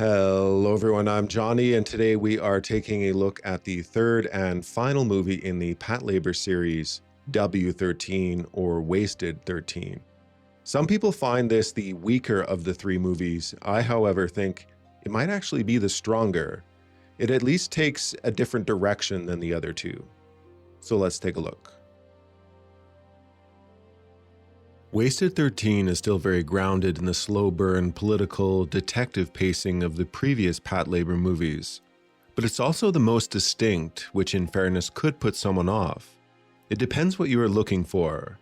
Hello everyone, I'm Johnny, and today we are taking a look at the third and final movie in the Patlabor series, W13 or Wasted 13. Some people find this the weaker of the three movies. I, however, think it might actually be the stronger. It at least takes a different direction than the other two. So let's take a look. Wasted 13 is still very grounded in the slow burn, political, detective pacing of the previous Patlabor movies, but it's also the most distinct, which in fairness could put someone off. It depends what you are looking for.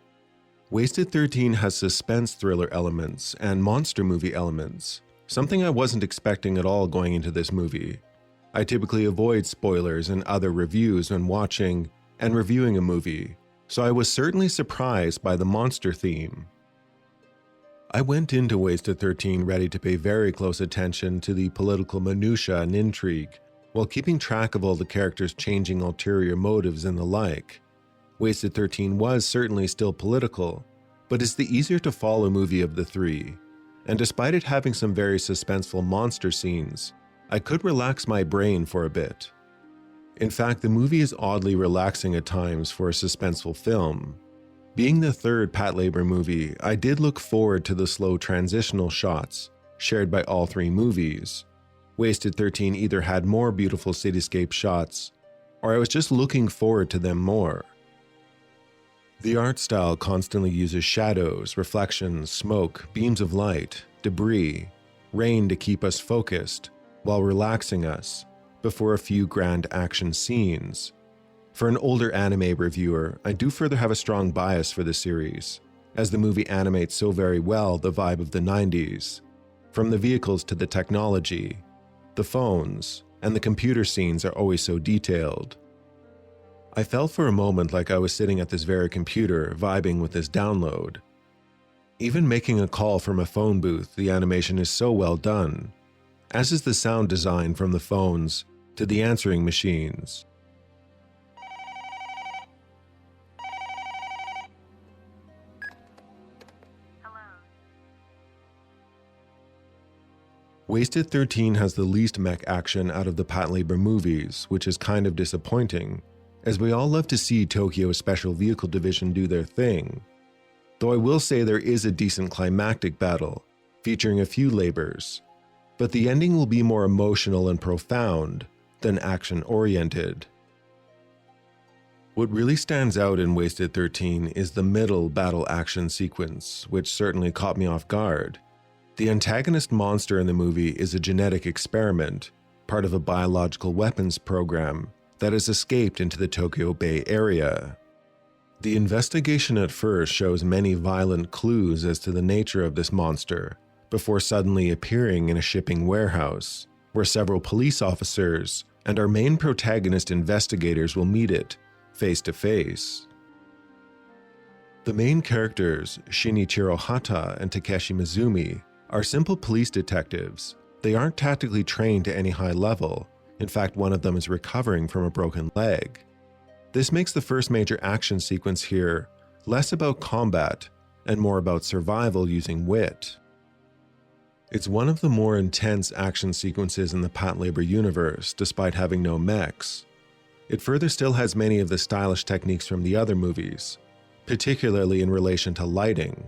Wasted 13 has suspense thriller elements and monster movie elements, something I wasn't expecting at all going into this movie. I typically avoid spoilers and other reviews when watching and reviewing a movie, so I was certainly surprised by the monster theme. I went into Wasted 13 ready to pay very close attention to the political minutiae and intrigue, while keeping track of all the characters' changing ulterior motives and the like. Wasted 13 was certainly still political, but it's the easier to follow movie of the three, and despite it having some very suspenseful monster scenes, I could relax my brain for a bit. In fact, the movie is oddly relaxing at times for a suspenseful film. Being the third Patlabor movie, I did look forward to the slow transitional shots shared by all three movies. Wasted 13 either had more beautiful cityscape shots, or I was just looking forward to them more. The art style constantly uses shadows, reflections, smoke, beams of light, debris, rain to keep us focused, while relaxing us, before a few grand action scenes. For an older anime reviewer, I do further have a strong bias for the series, as the movie animates so very well the vibe of the 90s. From the vehicles to the technology, the phones, and the computer scenes are always so detailed. I felt for a moment like I was sitting at this very computer vibing with this download. Even making a call from a phone booth, the animation is so well done, as is the sound design from the phones to the answering machines. Wasted 13 has the least mech action out of the Patlabor movies, which is kind of disappointing, as we all love to see Tokyo's Special Vehicle Division do their thing. Though I will say there is a decent climactic battle, featuring a few labors, but the ending will be more emotional and profound than action-oriented. What really stands out in Wasted 13 is the middle battle action sequence, which certainly caught me off guard. The antagonist monster in the movie is a genetic experiment, part of a biological weapons program that has escaped into the Tokyo Bay area. The investigation at first shows many violent clues as to the nature of this monster, before suddenly appearing in a shipping warehouse, where several police officers and our main protagonist investigators will meet it, face to face. The main characters, Shinichiro Hata and Takeshi Mizumi, are simple police detectives. They aren't tactically trained to any high level. In fact, one of them is recovering from a broken leg. This makes the first major action sequence here less about combat and more about survival using wit. It's one of the more intense action sequences in the Patlabor universe, despite having no mechs. It further still has many of the stylish techniques from the other movies, particularly in relation to lighting.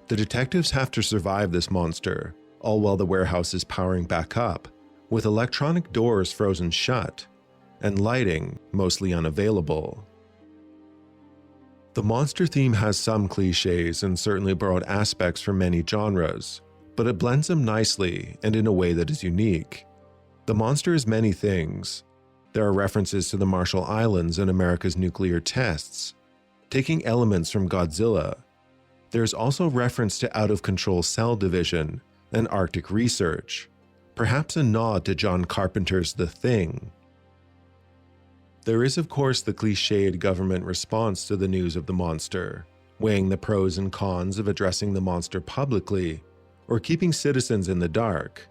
The detectives have to survive this monster, all while the warehouse is powering back up, with electronic doors frozen shut, and lighting mostly unavailable. The monster theme has some cliches and certainly borrowed aspects from many genres, but it blends them nicely and in a way that is unique. The monster is many things. There are references to the Marshall Islands and America's nuclear tests, taking elements from Godzilla. There's also reference to out-of-control cell division and Arctic research, perhaps a nod to John Carpenter's The Thing. There is of course the cliched government response to the news of the monster, weighing the pros and cons of addressing the monster publicly or keeping citizens in the dark.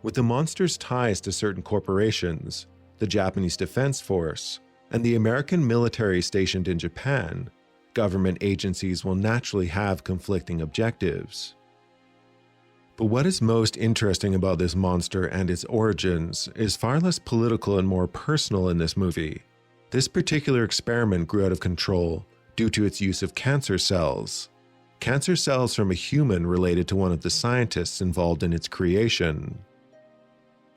With the monster's ties to certain corporations, the Japanese Defense Force, and the American military stationed in Japan, government agencies will naturally have conflicting objectives. But what is most interesting about this monster and its origins is far less political and more personal in this movie. This particular experiment grew out of control due to its use of cancer cells. Cancer cells from a human related to one of the scientists involved in its creation.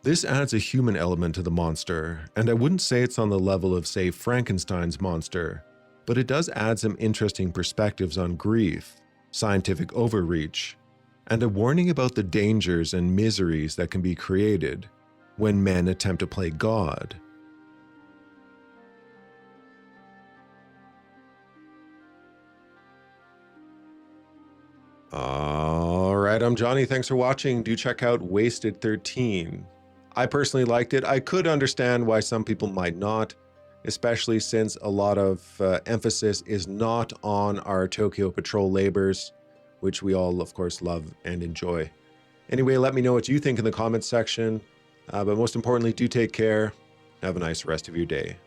This adds a human element to the monster, and I wouldn't say it's on the level of, say, Frankenstein's monster, but it does add some interesting perspectives on grief, scientific overreach, and a warning about the dangers and miseries that can be created when men attempt to play God. Alright, I'm Johnny. Thanks for watching. Do check out WXIII. I personally liked it. I could understand why some people might not, especially since a lot of emphasis is not on our Tokyo Patrol labors, which we all, of course, love and enjoy. Anyway, let me know what you think in the comments section. But most importantly, do take care. Have a nice rest of your day.